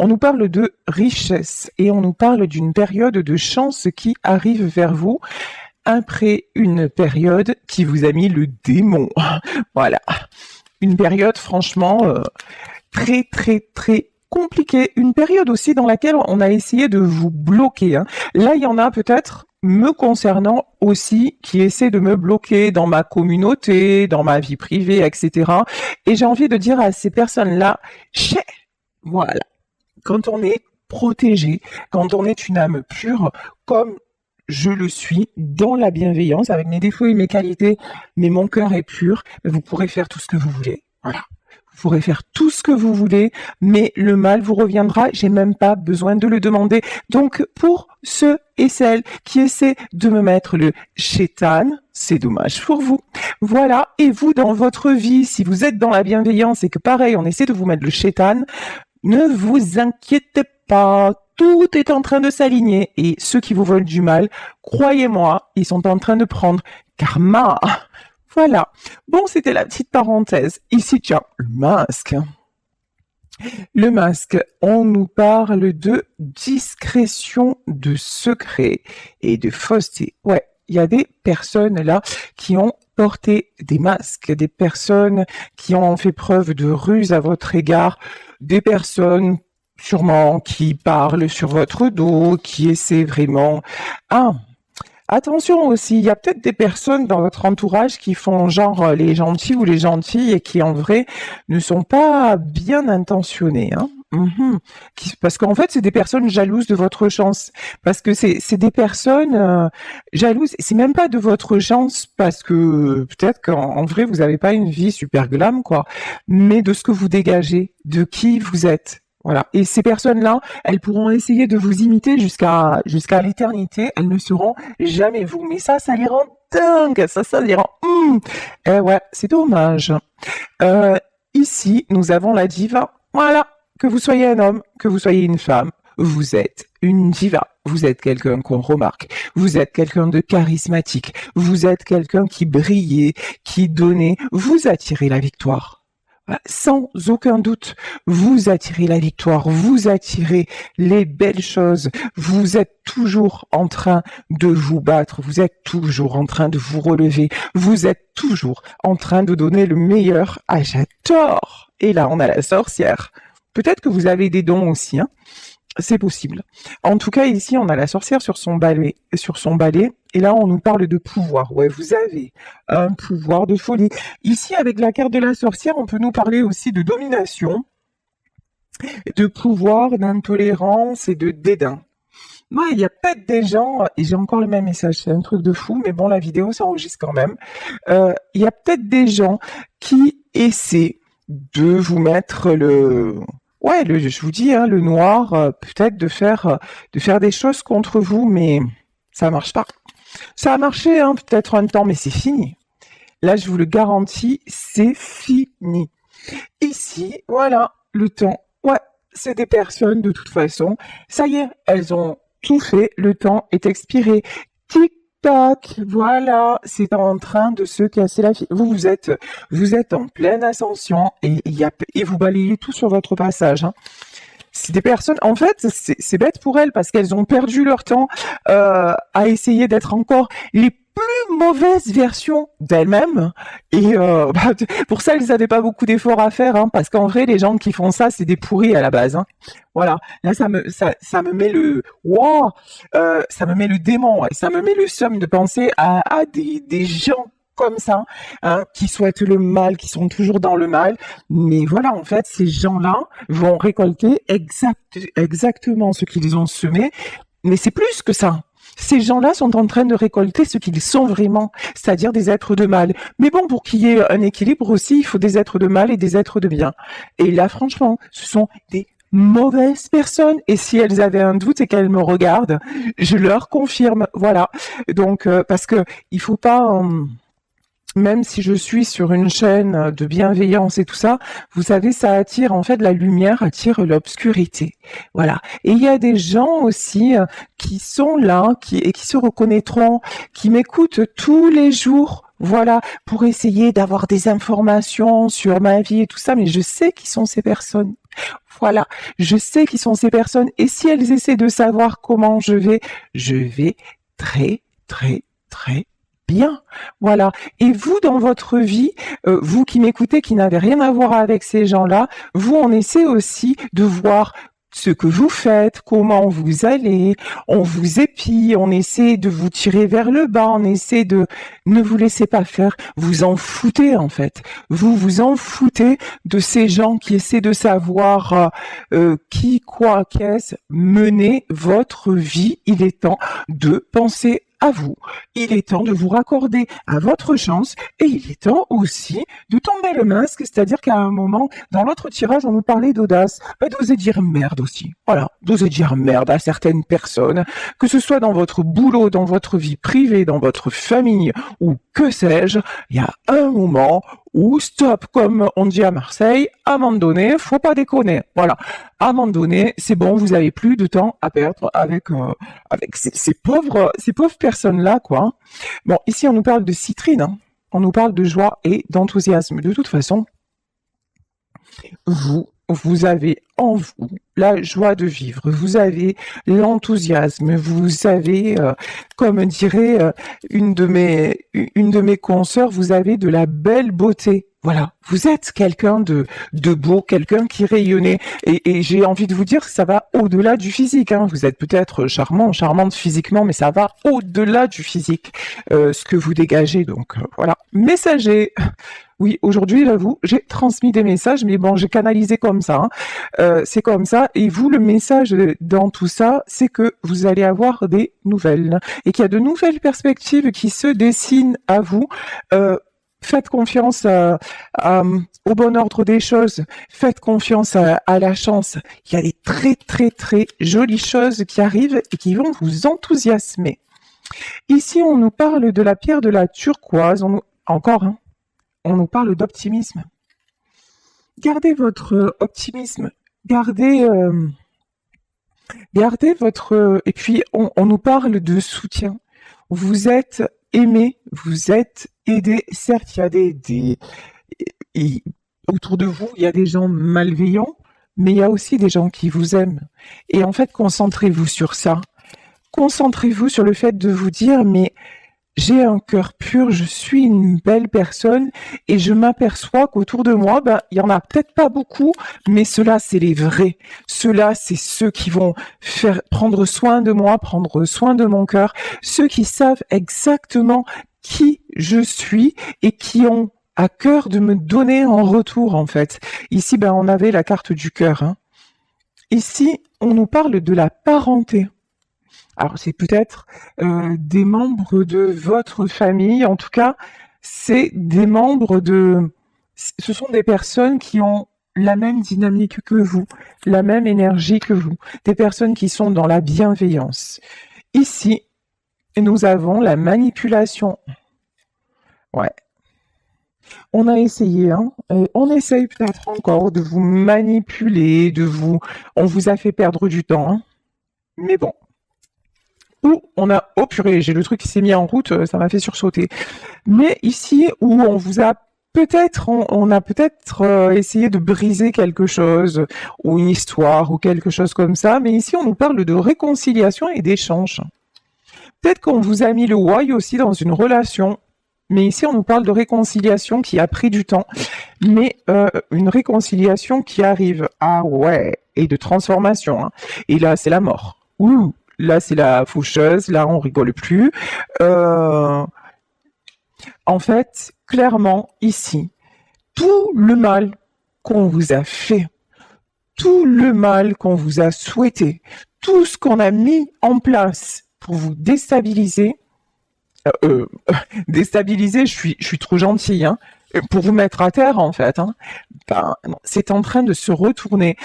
On nous parle de richesse et on nous parle d'une période de chance qui arrive vers vous après une période qui vous a mis le démon. Voilà. Une période franchement très très très compliquée. Une période aussi dans laquelle on a essayé de vous bloquer. Hein. Là, il y en a peut-être me concernant aussi qui essaient de me bloquer dans ma communauté, dans ma vie privée, etc. Et j'ai envie de dire à ces personnes-là, voilà. Quand on est protégé, quand on est une âme pure, comme je le suis dans la bienveillance, avec mes défauts et mes qualités, mais mon cœur est pur, vous pourrez faire tout ce que vous voulez. Voilà. Vous pourrez faire tout ce que vous voulez, mais le mal vous reviendra, j'ai même pas besoin de le demander. Donc, pour ceux et celles qui essaient de me mettre le shaitan, c'est dommage pour vous. Voilà. Et vous, dans votre vie, si vous êtes dans la bienveillance et que pareil, on essaie de vous mettre le shaitan, ne vous inquiétez pas, tout est en train de s'aligner et ceux qui vous veulent du mal, croyez-moi, ils sont en train de prendre karma. Voilà. Bon, c'était la petite parenthèse. Ici, tiens, le masque. Le masque, on nous parle de discrétion, de secret et de fausseté. Ouais, il y a des personnes là qui ont porté des masques, des personnes qui ont fait preuve de ruse à votre égard, des personnes sûrement qui parlent sur votre dos, qui essaient vraiment... Ah, attention aussi, il y a peut-être des personnes dans votre entourage qui font genre les gentils ou les gentilles et qui en vrai ne sont pas bien intentionnés. Hein. Parce qu'en fait, c'est des personnes jalouses de votre chance. Parce que c'est des personnes jalouses. C'est même pas de votre chance parce que peut-être qu'en vrai, vous n'avez pas une vie super glam, quoi. Mais de ce que vous dégagez, de qui vous êtes. Voilà. Et ces personnes-là, elles pourront essayer de vous imiter jusqu'à l'éternité. Elles ne seront jamais vous. Mais ça les rend dingues. Ça les rend... Eh ouais, c'est dommage. Ici, nous avons la diva. Voilà. Que vous soyez un homme, que vous soyez une femme, vous êtes une diva. Vous êtes quelqu'un qu'on remarque. Vous êtes quelqu'un de charismatique. Vous êtes quelqu'un qui brillait, qui donnait. Vous attirez la victoire. Sans aucun doute, vous attirez la victoire, vous attirez les belles choses, vous êtes toujours en train de vous battre, vous êtes toujours en train de vous relever, vous êtes toujours en train de donner le meilleur. Ah, j'adore! Et là, on a la sorcière. Peut-être que vous avez des dons aussi, hein. C'est possible. En tout cas, ici, on a la sorcière sur son balai, et là, on nous parle de pouvoir. Ouais, vous avez un pouvoir de folie. Ici, avec la carte de la sorcière, on peut nous parler aussi de domination, de pouvoir, d'intolérance et de dédain. Ouais, il y a peut-être des gens, et j'ai encore le même message, c'est un truc de fou, mais bon, la vidéo s'enregistre quand même. Il y a peut-être des gens qui essaient de vous mettre je vous dis, hein, le noir, peut-être de faire des choses contre vous, mais ça marche pas. Ça a marché, hein, peut-être un temps, mais c'est fini. Là, je vous le garantis, c'est fini. Ici, voilà, le temps. Ouais, c'est des personnes, de toute façon. Ça y est, elles ont tout fait, le temps est expiré. Tic-tac, voilà, c'est en train de se casser la figure. Vous êtes en pleine ascension et vous balayez tout sur votre passage. Hein. C'est des personnes, en fait, c'est bête pour elles parce qu'elles ont perdu leur temps à essayer d'être encore les plus mauvaises versions d'elles-mêmes. Et pour ça, elles n'avaient pas beaucoup d'efforts à faire, hein, parce qu'en vrai, les gens qui font ça, c'est des pourris à la base. Hein. Voilà. Là, ça me met le ça me met le démon, ouais. Ça me met le somme de penser à des gens comme ça, hein, qui souhaitent le mal, qui sont toujours dans le mal. Mais voilà, en fait, ces gens-là vont récolter exactement ce qu'ils ont semé. Mais c'est plus que ça. Ces gens-là sont en train de récolter ce qu'ils sont vraiment, c'est-à-dire des êtres de mal. Mais bon, pour qu'il y ait un équilibre aussi, il faut des êtres de mal et des êtres de bien. Et là, franchement, ce sont des mauvaises personnes. Et si elles avaient un doute et qu'elles me regardent, je leur confirme. Voilà. Donc, parce que il faut pas... même si je suis sur une chaîne de bienveillance et tout ça, vous savez, ça attire, en fait, la lumière attire l'obscurité. Voilà. Et il y a des gens aussi qui sont là, qui se reconnaîtront, qui m'écoutent tous les jours. voilà, pour essayer d'avoir des informations sur ma vie et tout ça, mais je sais qui sont ces personnes. Voilà, je sais qui sont ces personnes, et si elles essaient de savoir comment je vais très, très, très bien. Voilà. Et vous, dans votre vie, vous qui m'écoutez, qui n'avez rien à voir avec ces gens-là, vous, on essaie aussi de voir ce que vous faites, comment vous allez, on vous épie, on essaie de vous tirer vers le bas, on essaie de... Ne vous laissez pas faire, vous en foutez en fait. Vous vous en foutez de ces gens qui essaient de savoir qui, quoi, qu'est-ce. Menez votre vie, il est temps de penser à vous. Il est temps de vous raccorder à votre chance, et il est temps aussi de tomber le masque, c'est-à-dire qu'à un moment, dans l'autre tirage, on nous parlait d'audace, d'oser dire merde aussi. Voilà, d'oser dire merde à certaines personnes, que ce soit dans votre boulot, dans votre vie privée, dans votre famille, ou que sais-je, il y a un moment où stop, comme on dit à Marseille, à un moment donné, faut pas déconner. Voilà, à un moment donné, c'est bon, vous avez plus de temps à perdre avec ces pauvres personnes-là, quoi. Bon, ici, on nous parle de citrine, hein. On nous parle de joie et d'enthousiasme. De toute façon, vous avez en vous la joie de vivre, vous avez l'enthousiasme, vous avez, comme dirait une de mes consoeurs, vous avez de la belle beauté. Voilà, vous êtes quelqu'un de beau, quelqu'un qui rayonnait. Et j'ai envie de vous dire que ça va au-delà du physique, hein. Vous êtes peut-être charmante physiquement, mais ça va au-delà du physique, ce que vous dégagez. Donc voilà, messager. Oui, aujourd'hui, j'avoue, j'ai transmis des messages, mais bon, j'ai canalisé comme ça, hein. C'est comme ça. Et vous, le message dans tout ça, c'est que vous allez avoir des nouvelles et qu'il y a de nouvelles perspectives qui se dessinent à vous. Faites confiance au bon ordre des choses. Faites confiance à la chance. Il y a des très, très, très jolies choses qui arrivent et qui vont vous enthousiasmer. Ici, on nous parle de la pierre de la turquoise. Encore, hein, on nous parle d'optimisme. Gardez votre optimisme. Gardez votre... Et puis, on nous parle de soutien. Vous êtes aimé, vous êtes aidé. Certes, il y a autour de vous, il y a des gens malveillants, mais il y a aussi des gens qui vous aiment. Et en fait, concentrez-vous sur ça. Concentrez-vous sur le fait de vous dire, mais j'ai un cœur pur, je suis une belle personne, et je m'aperçois qu'autour de moi, il y en a peut-être pas beaucoup, mais ceux-là, c'est les vrais. Ceux-là, c'est ceux qui vont prendre soin de moi, prendre soin de mon cœur, ceux qui savent exactement qui je suis et qui ont à cœur de me donner en retour, en fait. Ici, on avait la carte du cœur, hein. Ici, on nous parle de la parenté. Alors, c'est peut-être des membres de votre famille. En tout cas, c'est des membres ce sont des personnes qui ont la même dynamique que vous, la même énergie que vous. Des personnes qui sont dans la bienveillance. Ici, nous avons la manipulation. Ouais. On a essayé, hein. On essaye peut-être encore de vous manipuler, on vous a fait perdre du temps, hein. Mais bon. Oh purée, j'ai le truc qui s'est mis en route, ça m'a fait sursauter. Mais ici, où on a peut-être essayé de briser quelque chose, ou une histoire, ou quelque chose comme ça, mais ici, on nous parle de réconciliation et d'échange. Peut-être qu'on vous a mis le why aussi dans une relation, mais ici, on nous parle de réconciliation qui a pris du temps, mais une réconciliation qui arrive. Ah ouais, et de transformation, hein. Et là, c'est la mort. Ouh. Là, c'est la faucheuse. Là, on rigole plus. En fait, clairement, ici, tout le mal qu'on vous a fait, tout le mal qu'on vous a souhaité, tout ce qu'on a mis en place pour vous déstabiliser, déstabiliser, je suis trop gentille, hein, pour vous mettre à terre, en fait, hein. C'est en train de se retourner.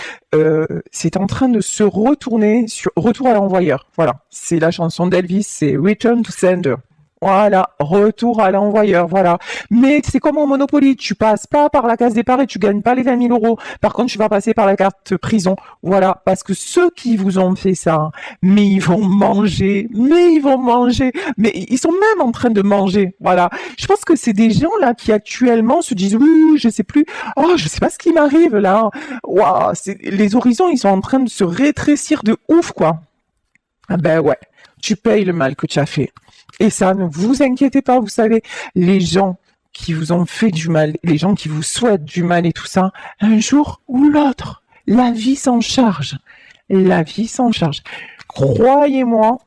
C'est en train de se retourner sur Retour à l'envoyeur. Voilà, c'est la chanson d'Elvis, c'est Return to Sender. Voilà, retour à l'envoyeur, voilà. Mais c'est comme au Monopoly, tu passes pas par la case départ et tu gagnes pas les 20 000 euros. Par contre, tu vas passer par la carte prison. Voilà, parce que ceux qui vous ont fait ça, mais ils vont manger, mais ils sont même en train de manger. Voilà. Je pense que c'est des gens là qui actuellement se disent, oui, je sais plus, oh, je sais pas ce qui m'arrive là. Waouh, les horizons, ils sont en train de se rétrécir de ouf, quoi. Ah ben ouais, tu payes le mal que tu as fait. Et ça, ne vous inquiétez pas, vous savez, les gens qui vous ont fait du mal, les gens qui vous souhaitent du mal et tout ça, un jour ou l'autre, la vie s'en charge. La vie s'en charge. Croyez-moi,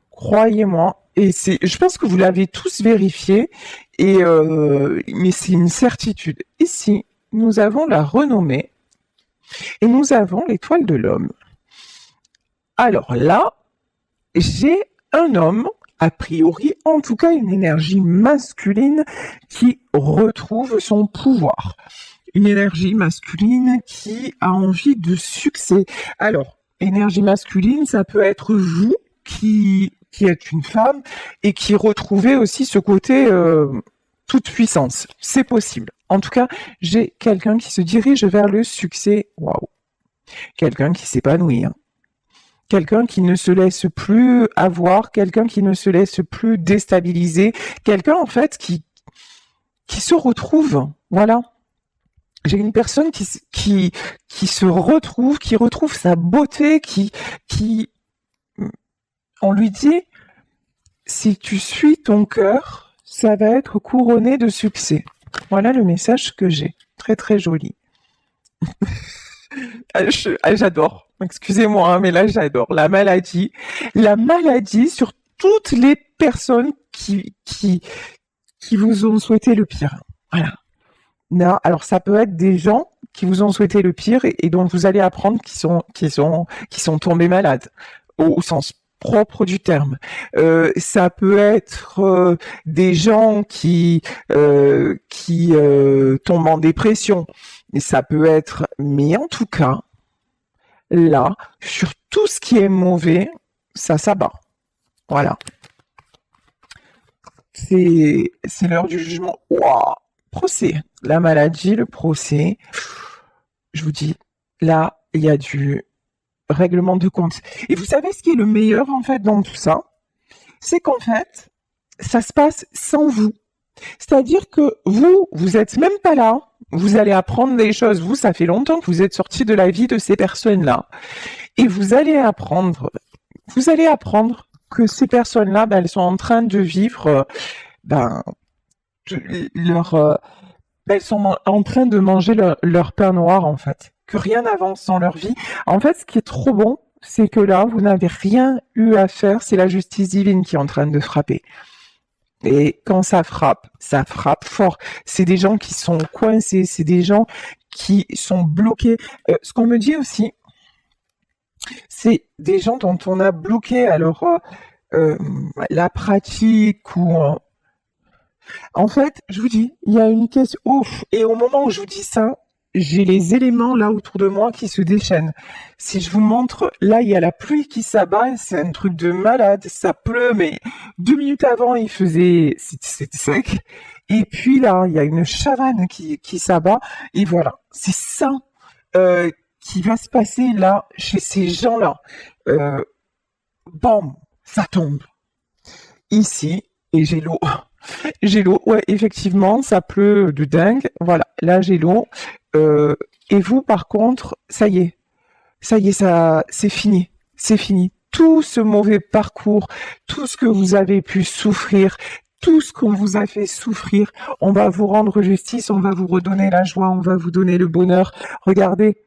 croyez-moi. Et je pense que vous l'avez tous vérifié, mais c'est une certitude. Ici, nous avons la renommée et nous avons l'étoile de l'homme. Alors là, j'ai un homme, a priori, en tout cas une énergie masculine qui retrouve son pouvoir. Une énergie masculine qui a envie de succès. Alors, énergie masculine, ça peut être vous qui êtes une femme et qui retrouvez aussi ce côté toute puissance. C'est possible. En tout cas, j'ai quelqu'un qui se dirige vers le succès. Waouh. Quelqu'un qui s'épanouit. Hein. Quelqu'un qui ne se laisse plus avoir, quelqu'un qui ne se laisse plus déstabiliser, quelqu'un en fait qui se retrouve, voilà. J'ai une personne qui se retrouve, qui retrouve sa beauté, on lui dit, si tu suis ton cœur, ça va être couronné de succès. Voilà le message que j'ai. Très très joli. J'adore. Excusez-moi, hein, mais là j'adore. La maladie sur toutes les personnes qui vous ont souhaité le pire. Voilà. Non, alors ça peut être des gens qui vous ont souhaité le pire et dont vous allez apprendre qui sont tombés malades au sens propre du terme. Ça peut être des gens qui tombent en dépression. Et ça peut être, mais en tout cas, là, sur tout ce qui est mauvais, ça s'abat. Voilà. C'est l'heure du jugement. Waouh. Procès. La maladie, le procès. Je vous dis, là, il y a du règlement de compte. Et vous savez ce qui est le meilleur, en fait, dans tout ça? C'est qu'en fait, ça se passe sans vous. C'est-à-dire que vous êtes même pas là. Vous allez apprendre des choses. Vous, ça fait longtemps que vous êtes sorti de la vie de ces personnes-là. Et vous allez apprendre que ces personnes-là, ben, elles sont en train de vivre, ben, elles sont en train de manger leur pain noir, en fait. Que rien n'avance dans leur vie. En fait, ce qui est trop bon, c'est que là, vous n'avez rien eu à faire. C'est la justice divine qui est en train de frapper. Et quand ça frappe fort. C'est des gens qui sont coincés, c'est des gens qui sont bloqués. Ce qu'on me dit aussi, c'est des gens dont on a bloqué alors la pratique ou en fait, je vous dis, il y a une question. Ouf. Et au moment où je vous dis ça, j'ai les éléments là autour de moi qui se déchaînent. Si je vous montre, là, il y a la pluie qui s'abat, c'est un truc de malade, ça pleut, mais 2 minutes avant, c'était sec. Et puis là, il y a une chavane qui s'abat, et voilà. C'est ça qui va se passer là, chez ces gens-là. Bam, ça tombe. Ici, et j'ai l'eau. J'ai l'eau, ouais, effectivement, ça pleut de dingue. Voilà, là j'ai l'eau. Et vous, par contre, ça y est, ça, c'est fini. Tout ce mauvais parcours, tout ce que vous avez pu souffrir, tout ce qu'on vous a fait souffrir, on va vous rendre justice, on va vous redonner la joie, on va vous donner le bonheur. Regardez,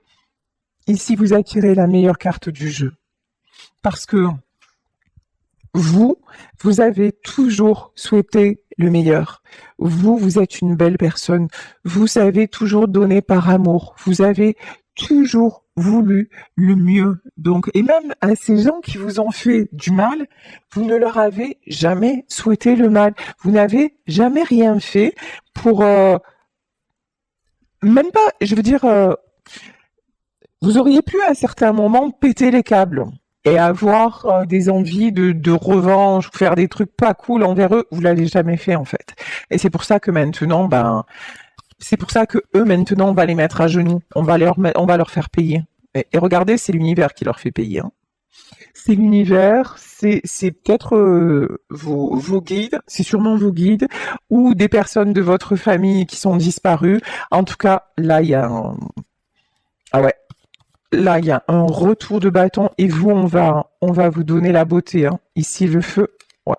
ici vous attirez la meilleure carte du jeu. Parce que vous avez toujours souhaité le meilleur. Vous êtes une belle personne. Vous avez toujours donné par amour. Vous avez toujours voulu le mieux. Donc, et même à ces gens qui vous ont fait du mal, vous ne leur avez jamais souhaité le mal. Vous n'avez jamais rien fait pour, même pas, je veux dire, vous auriez pu à un certain moment péter les câbles. et avoir des envies de revanche, ou faire des trucs pas cool envers eux, vous l'avez jamais fait en fait. Et c'est pour ça que maintenant, c'est pour ça que eux maintenant, on va les mettre à genoux, on va leur faire payer. Et regardez, c'est l'univers qui leur fait payer. Hein. C'est l'univers, c'est peut-être vos guides, c'est sûrement vos guides, ou des personnes de votre famille qui sont disparues. En tout cas, là, il y a ah ouais, là, il y a un retour de bâton et vous, on va vous donner la beauté. Hein. Ici, le feu. Ouais.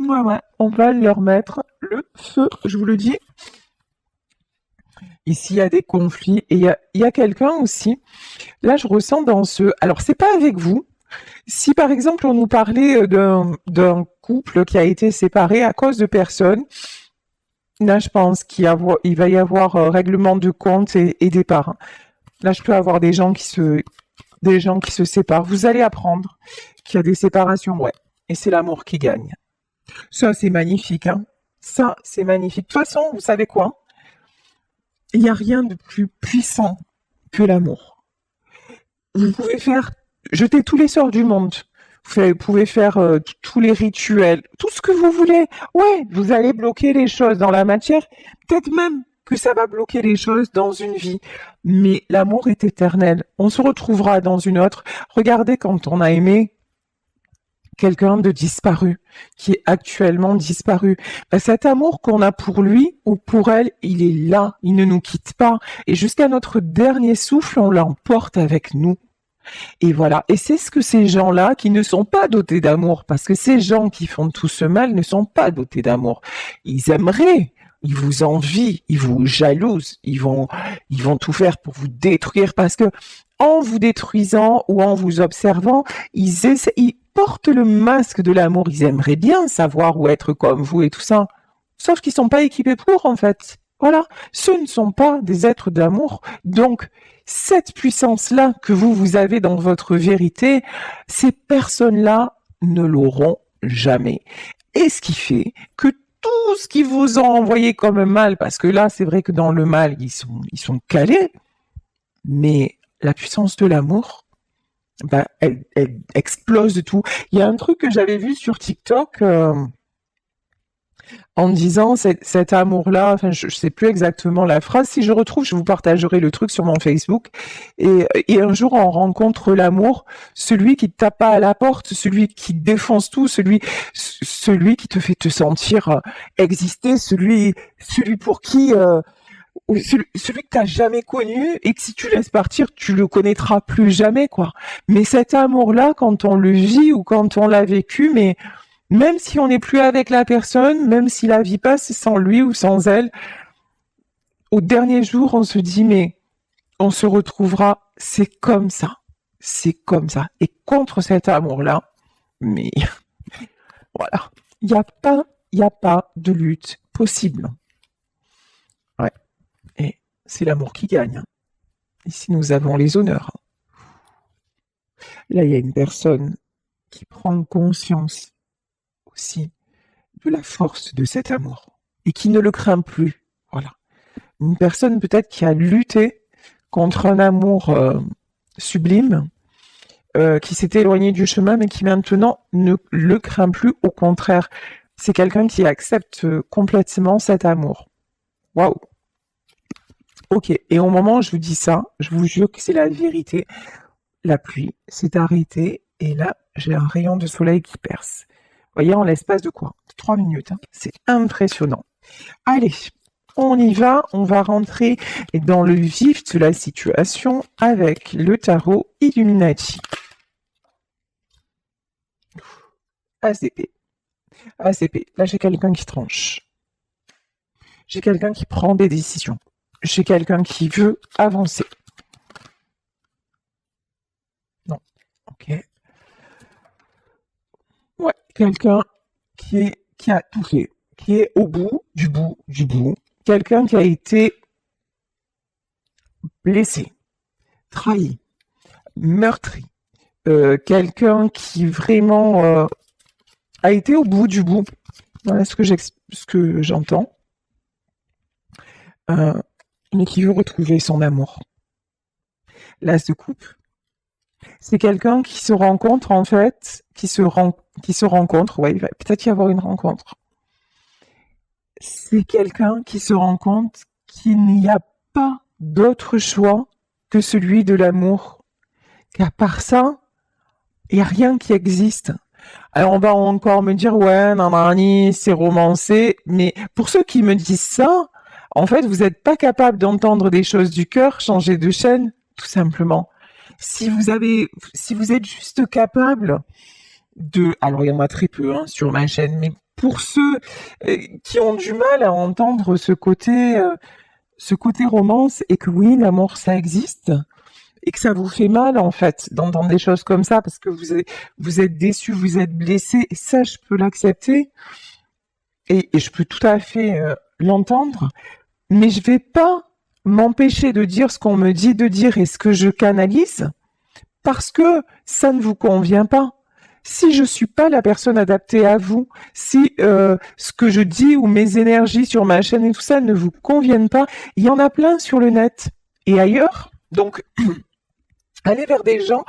Ouais, ouais. On va leur mettre le feu, je vous le dis. Ici, il y a des conflits et il y a quelqu'un aussi. Là, je ressens dans ce. Alors, c'est pas avec vous. Si par exemple, on nous parlait d'un couple qui a été séparé à cause de personnes, là, je pense il va y avoir règlement de compte et départ. Hein. Là, je peux avoir des gens qui se séparent. Vous allez apprendre qu'il y a des séparations, ouais. Et c'est l'amour qui gagne. Ça, c'est magnifique, hein. Ça, c'est magnifique. De toute façon, vous savez quoi? Il n'y a rien de plus puissant que l'amour. Vous pouvez jeter tous les sorts du monde. Vous pouvez faire tous les rituels, tout ce que vous voulez. Ouais, vous allez bloquer les choses dans la matière. Peut-être même que ça va bloquer les choses dans une vie. Mais l'amour est éternel. On se retrouvera dans une autre. Regardez quand on a aimé quelqu'un de disparu, qui est actuellement disparu. Ben, cet amour qu'on a pour lui ou pour elle, il est là, il ne nous quitte pas. Et jusqu'à notre dernier souffle, on l'emporte avec nous. Et voilà. Et c'est ce que ces gens-là qui ne sont pas dotés d'amour, parce que ces gens qui font tout ce mal ne sont pas dotés d'amour. Ils aimeraient, ils vous envient, ils vous jalousent, ils vont tout faire pour vous détruire, parce que en vous détruisant ou en vous observant, ils portent le masque de l'amour. Ils aimeraient bien savoir où être comme vous et tout ça. Sauf qu'ils sont pas équipés pour, en fait. Voilà. Ce ne sont pas des êtres d'amour. Donc, cette puissance-là que vous avez dans votre vérité, ces personnes-là ne l'auront jamais. Et ce qui fait que tout ce qu'ils vous ont envoyé comme mal, parce que là, c'est vrai que dans le mal, ils sont calés, mais la puissance de l'amour, elle explose de tout. Il y a un truc que j'avais vu sur TikTok, en me disant cet amour-là, enfin je sais plus exactement la phrase, si je retrouve, je vous partagerai le truc sur mon Facebook. Et un jour on rencontre l'amour, celui qui te tape pas à la porte, celui qui défonce tout, celui qui te fait te sentir exister, celui pour qui celui que t'as jamais connu et que si tu laisses partir, tu le connaîtras plus jamais, quoi. Mais cet amour-là, quand on le vit ou quand on l'a vécu, mais même si on n'est plus avec la personne, même si la vie passe sans lui ou sans elle, au dernier jour, on se dit, mais on se retrouvera, c'est comme ça. C'est comme ça. Et contre cet amour-là, mais voilà, il y a pas de lutte possible. Ouais. Et c'est l'amour qui gagne. Ici, nous avons les honneurs. Là, il y a une personne qui prend conscience aussi de la force de cet amour et qui ne le craint plus. Voilà. Une personne peut-être qui a lutté contre un amour sublime, qui s'est éloigné du chemin, mais qui maintenant ne le craint plus. Au contraire, c'est quelqu'un qui accepte complètement cet amour. Waouh. Ok. Et au moment où je vous dis ça, je vous jure que c'est la vérité. La pluie s'est arrêtée et là, j'ai un rayon de soleil qui perce. Vous voyez, en l'espace de quoi? 3 minutes. Hein. C'est impressionnant. Allez, on y va. On va rentrer dans le vif de la situation avec le tarot Illuminati. ACP. ACP. Là, j'ai quelqu'un qui tranche. J'ai quelqu'un qui prend des décisions. J'ai quelqu'un qui veut avancer. Non. Ok. Ouais, quelqu'un qui a tout fait, qui est au bout, du bout, du bout. Quelqu'un qui a été blessé, trahi, meurtri. Quelqu'un qui vraiment a été au bout du bout. Voilà ce que j'entends. Mais qui veut retrouver son amour. L'as de coupe. C'est quelqu'un qui se rencontre en fait, qui se rencontre, ouais, il va peut-être y avoir une rencontre. C'est quelqu'un qui se rend compte qu'il n'y a pas d'autre choix que celui de l'amour. Qu'à part ça, il n'y a rien qui existe. Alors on va encore me dire, ouais, nanani, c'est romancé, mais pour ceux qui me disent ça, en fait, vous n'êtes pas capable d'entendre des choses du cœur, changer de chaîne, tout simplement. Si vous êtes juste capable alors il y en a très peu hein, sur ma chaîne, mais pour ceux qui ont du mal à entendre ce côté romance et que oui, l'amour ça existe et que ça vous fait mal en fait d'entendre des choses comme ça parce que vous êtes déçu, vous êtes blessé, et ça je peux l'accepter et je peux tout à fait l'entendre, mais je vais pas m'empêcher de dire ce qu'on me dit de dire et ce que je canalise parce que ça ne vous convient pas. Si je suis pas la personne adaptée à vous, si ce que je dis ou mes énergies sur ma chaîne et tout ça ne vous conviennent pas, il y en a plein sur le net et ailleurs. Donc, allez vers des gens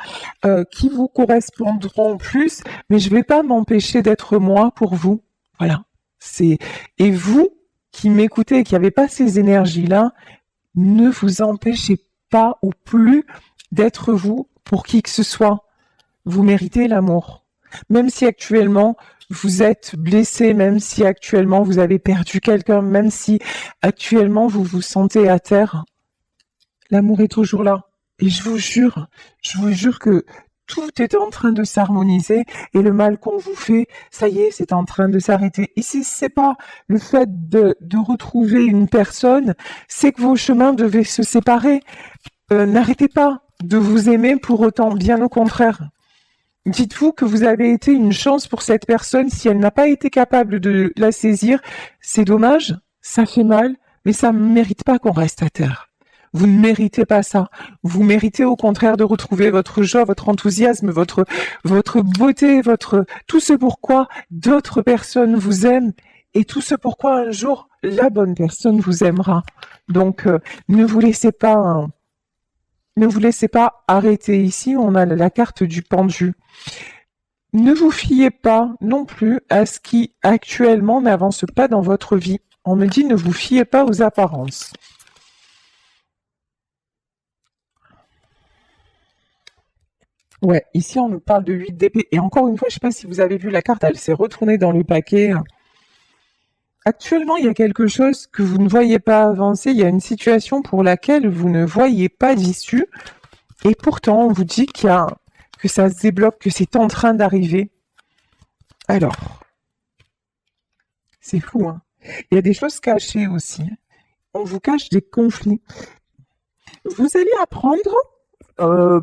qui vous correspondront plus, mais je vais pas m'empêcher d'être moi pour vous. Voilà. Et vous qui m'écoutez et qui n'avez pas ces énergies-là, ne vous empêchez pas ou plus d'être vous pour qui que ce soit. Vous méritez l'amour. Même si actuellement vous êtes blessé, même si actuellement vous avez perdu quelqu'un, même si actuellement vous vous sentez à terre, l'amour est toujours là. Et je vous jure que tout est en train de s'harmoniser et le mal qu'on vous fait, ça y est, c'est en train de s'arrêter. Et si c'est pas le fait de retrouver une personne, c'est que vos chemins devaient se séparer. N'arrêtez pas de vous aimer pour autant, bien au contraire. Dites-vous que vous avez été une chance pour cette personne. Si elle n'a pas été capable de la saisir, c'est dommage, ça fait mal, mais ça ne mérite pas qu'on reste à terre. Vous ne méritez pas ça. Vous méritez au contraire de retrouver votre joie, votre enthousiasme, votre beauté, tout ce pourquoi d'autres personnes vous aiment et tout ce pourquoi un jour la bonne personne vous aimera. Donc, ne vous laissez pas, hein, ne vous laissez pas arrêter ici. On a la carte du pendu. Ne vous fiez pas non plus à ce qui actuellement n'avance pas dans votre vie. On me dit ne vous fiez pas aux apparences. Ouais, ici on nous parle de 8 d'épée. Et encore une fois, je ne sais pas si vous avez vu la carte, elle s'est retournée dans le paquet. Actuellement, il y a quelque chose que vous ne voyez pas avancer. Il y a une situation pour laquelle vous ne voyez pas d'issue. Et pourtant, on vous dit que ça se débloque, que c'est en train d'arriver. Alors, c'est fou, hein. Il y a des choses cachées aussi. On vous cache des conflits. Vous allez apprendre euh,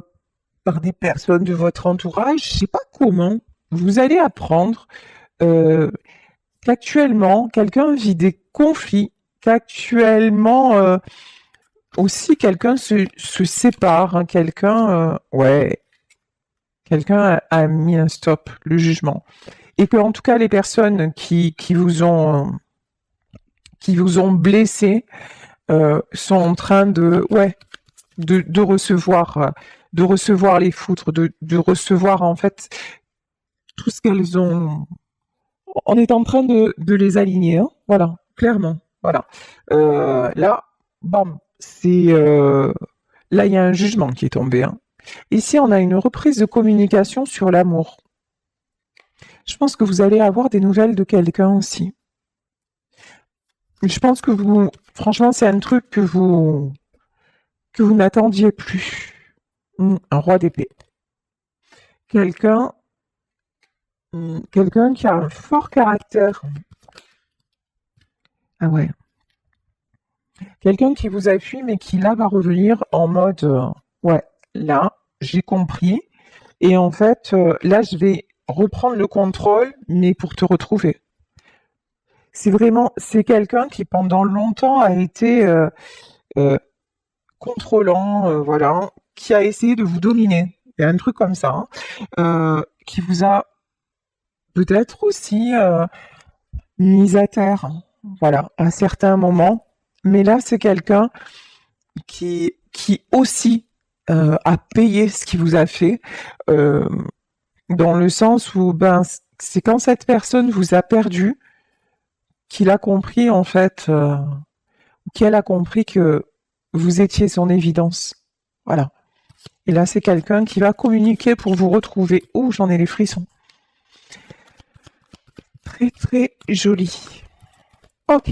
par des personnes de votre entourage, je ne sais pas comment, vous allez apprendre euh, qu'actuellement, quelqu'un vit des conflits, qu'actuellement aussi quelqu'un se sépare, hein, quelqu'un a mis un stop, le jugement. Et que en tout cas les personnes qui vous ont blessé sont en train de recevoir les foudres, de recevoir en fait tout ce qu'elles ont. On est en train de les aligner, hein, voilà, clairement, voilà. Là, bam, là il y a un jugement qui est tombé. Hein. Ici, on a une reprise de communication sur l'amour. Je pense que vous allez avoir des nouvelles de quelqu'un aussi. Je pense que franchement, c'est un truc que vous n'attendiez plus. Un roi d'épée. Quelqu'un qui a un fort caractère. Ah ouais. Quelqu'un qui vous appuie, mais qui là va revenir en mode ouais, là, j'ai compris. Et en fait, là, je vais reprendre le contrôle, mais pour te retrouver. C'est quelqu'un qui pendant longtemps a été euh, contrôlant, voilà, qui a essayé de vous dominer. Il y a un truc comme ça, hein, qui vous a peut-être aussi mis à terre, voilà, à certains moments. Mais là, c'est quelqu'un qui aussi à payer ce qu'il vous a fait, dans le sens où c'est quand cette personne vous a perdu qu'il a compris en fait, qu'elle a compris que vous étiez son évidence. Voilà. Et là, c'est quelqu'un qui va communiquer pour vous retrouver. Oh, j'en ai les frissons. Très très joli. Ok.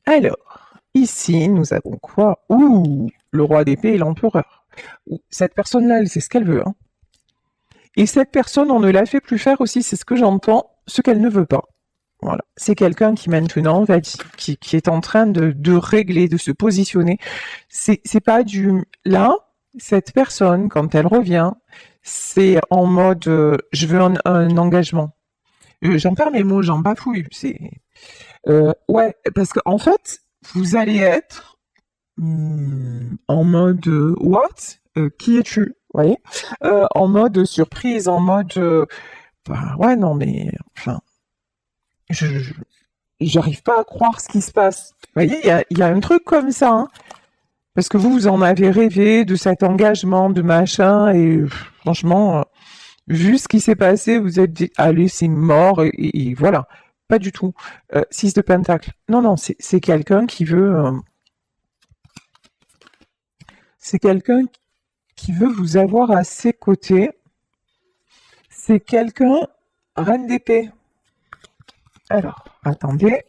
Alors, ici, nous avons quoi? Ouh, le roi d'épée et l'empereur. Cette personne-là, elle sait ce qu'elle veut. Hein. Et cette personne, on ne la fait plus faire aussi, c'est ce que j'entends, ce qu'elle ne veut pas. Voilà. C'est quelqu'un qui maintenant va qui est en train de régler, de se positionner. C'est pas du là, cette personne, quand elle revient, c'est en mode je veux un engagement. J'en perds mes mots, j'en bafouille. C'est ouais, parce qu'en fait, vous allez être en mode what? Qui es-tu? Vous voyez? En mode surprise, en mode ouais non mais enfin j'arrive pas à croire ce qui se passe. Vous voyez, il y a un truc comme ça, hein. Parce que vous en avez rêvé de cet engagement, de machin, et franchement, vu ce qui s'est passé, vous êtes dit, allez, c'est mort, et voilà. Pas du tout. 6 de pentacle. Non, non, c'est quelqu'un qui veut... c'est quelqu'un qui veut vous avoir à ses côtés. C'est quelqu'un... Reine d'épée. Alors, attendez.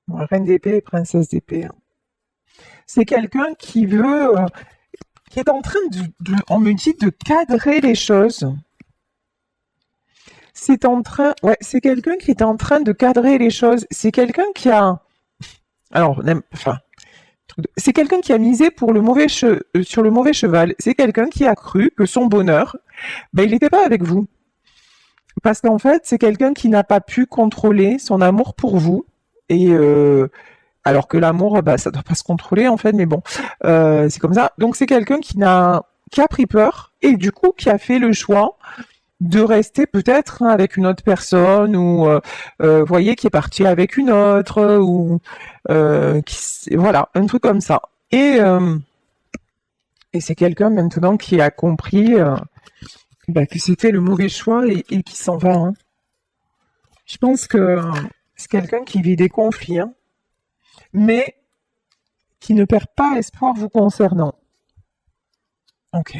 Reine d'épée et princesse d'épée. Hein. C'est quelqu'un qui veut... qui est en train on me dit, de cadrer les choses. C'est quelqu'un qui est en train de cadrer les choses. C'est quelqu'un qui a, alors, enfin, c'est quelqu'un qui a misé pour sur le mauvais cheval. C'est quelqu'un qui a cru que son bonheur, il n'était pas avec vous. Parce qu'en fait, c'est quelqu'un qui n'a pas pu contrôler son amour pour vous. Et alors que l'amour, ça doit pas se contrôler en fait, mais bon, c'est comme ça. Donc c'est quelqu'un qui a pris peur et du coup qui a fait le choix de rester peut-être avec une autre personne ou voyez qui est parti avec une autre ou voilà un truc comme ça et c'est quelqu'un maintenant qui a compris que c'était le mauvais choix et qui s'en va. Hein. Je pense que c'est quelqu'un qui vit des conflits, hein, mais qui ne perd pas espoir vous concernant. Ok,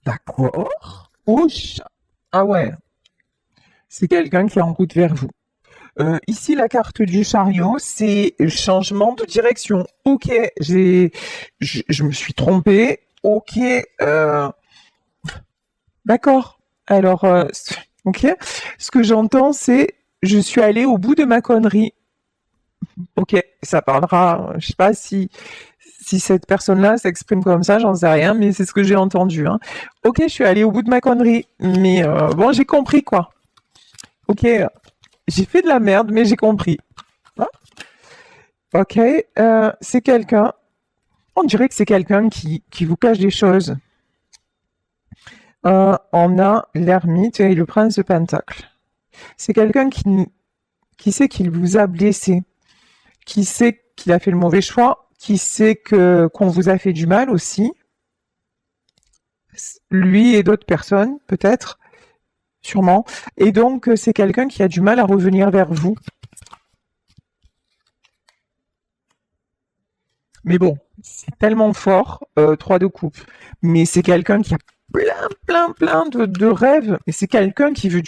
d'accord. Ouch. Ah ouais, c'est quelqu'un qui est en route vers vous. Ici, la carte du chariot, c'est changement de direction. Ok, je me suis trompée. Ok, d'accord. Alors, ok. Ce que j'entends, c'est je suis allée au bout de ma connerie. Ok, ça parlera. Je sais pas si cette personne-là s'exprime comme ça, j'en sais rien, mais c'est ce que j'ai entendu. Hein. Ok, je suis allée au bout de ma connerie, mais bon, j'ai compris quoi. Ok, j'ai fait de la merde, mais j'ai compris. Hein. Ok, c'est quelqu'un. On dirait que c'est quelqu'un qui vous cache des choses. On a l'ermite et le prince de Pentacle. C'est quelqu'un qui sait qu'il vous a blessé, qui sait qu'il a fait le mauvais choix, qui sait qu'on vous a fait du mal aussi. Lui et d'autres personnes, peut-être, sûrement. Et donc, c'est quelqu'un qui a du mal à revenir vers vous. Mais bon, c'est tellement fort, 3 de coupe. Mais c'est quelqu'un qui a plein de rêves. Et c'est quelqu'un qui veut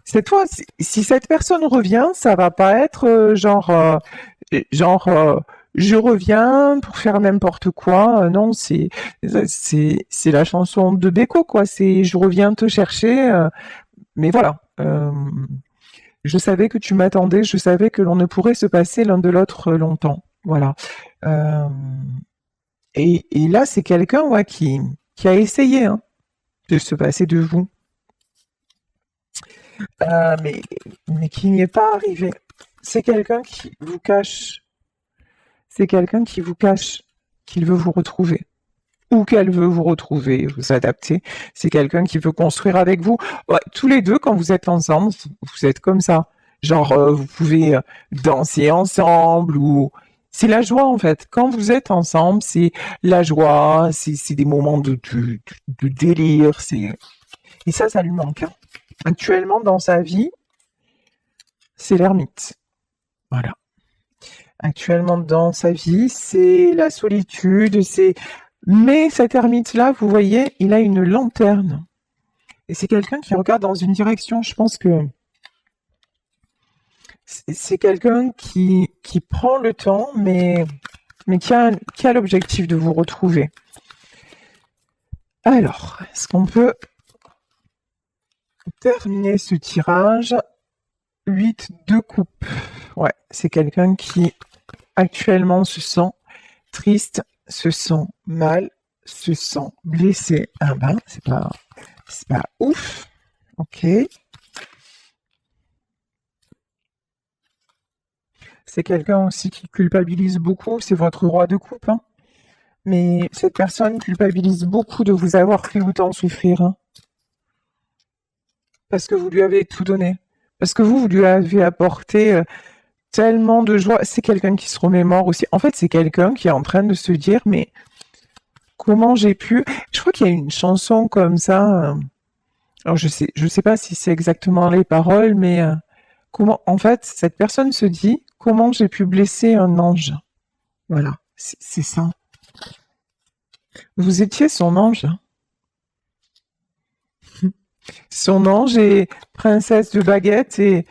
Cette fois, si cette personne revient, ça va pas être je reviens pour faire n'importe quoi. Non, c'est la chanson de Beko, quoi. C'est je reviens te chercher. Mais voilà. Je savais que tu m'attendais, je savais que l'on ne pourrait se passer l'un de l'autre longtemps. Voilà. Euh, et là, c'est quelqu'un ouais, qui a essayé hein, de se passer de vous, mais qui n'y est pas arrivé. C'est quelqu'un qui vous cache. C'est quelqu'un qui vous cache qu'il veut vous retrouver. Ou qu'elle veut vous retrouver, vous adapter. C'est quelqu'un qui veut construire avec vous. Ouais, tous les deux, quand vous êtes ensemble, vous êtes comme ça. Genre, vous pouvez danser ensemble ou... C'est la joie en fait. Quand vous êtes ensemble, c'est la joie, c'est des moments de délire. Et ça lui manque, hein. Actuellement, dans sa vie, c'est l'ermite. Voilà. Actuellement, dans sa vie, c'est la solitude, c'est... Mais cet ermite-là, vous voyez, il a une lanterne. Et c'est quelqu'un qui regarde dans une direction. Je pense que c'est quelqu'un qui prend le temps, mais qui a l'objectif de vous retrouver. Alors, est-ce qu'on peut terminer ce tirage? 8 de coupe. Ouais, c'est quelqu'un qui actuellement se sent triste, se sent mal, se sent blessé. Ah ben, c'est pas ouf. Ok. C'est quelqu'un aussi qui culpabilise beaucoup. C'est votre roi de coupe, hein. Mais cette personne culpabilise beaucoup de vous avoir fait autant souffrir, hein. Parce que vous lui avez tout donné. Parce que vous lui avez apporté tellement de joie. C'est quelqu'un qui se remémore aussi. En fait, c'est quelqu'un qui est en train de se dire, mais comment j'ai pu... Je crois qu'il y a une chanson comme ça. Alors, je sais pas si c'est exactement les paroles, mais comment... En fait, cette personne se dit, comment j'ai pu blesser un ange? Voilà, c'est ça. Vous étiez son ange. Son ange et princesse de baguette et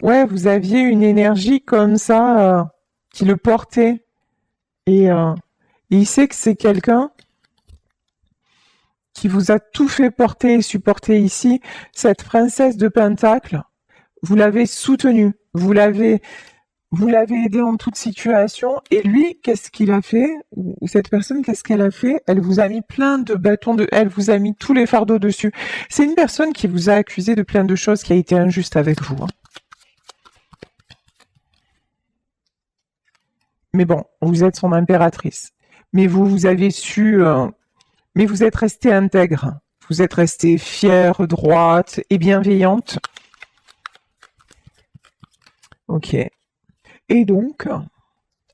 ouais, vous aviez une énergie comme ça qui le portait et il sait que c'est quelqu'un qui vous a tout fait porter et supporter ici. Cette princesse de Pentacle, vous l'avez soutenue, vous l'avez aidé en toute situation. Et lui, qu'est-ce qu'il a fait? Ou cette personne, qu'est-ce qu'elle a fait? Elle vous a mis plein de bâtons elle vous a mis tous les fardeaux dessus. C'est une personne qui vous a accusé de plein de choses, qui a été injuste avec vous, hein. Mais bon, vous êtes son impératrice. Mais vous avez su... mais vous êtes restée intègre. Vous êtes restée fière, droite et bienveillante. Ok. Et donc...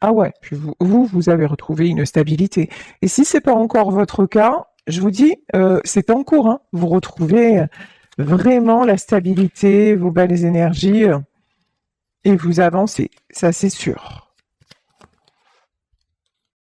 Ah ouais, puis vous avez retrouvé une stabilité. Et si c'est pas encore votre cas, je vous dis, c'est en cours, hein. Vous retrouvez vraiment la stabilité, vos belles énergies, et vous avancez. Ça, c'est sûr.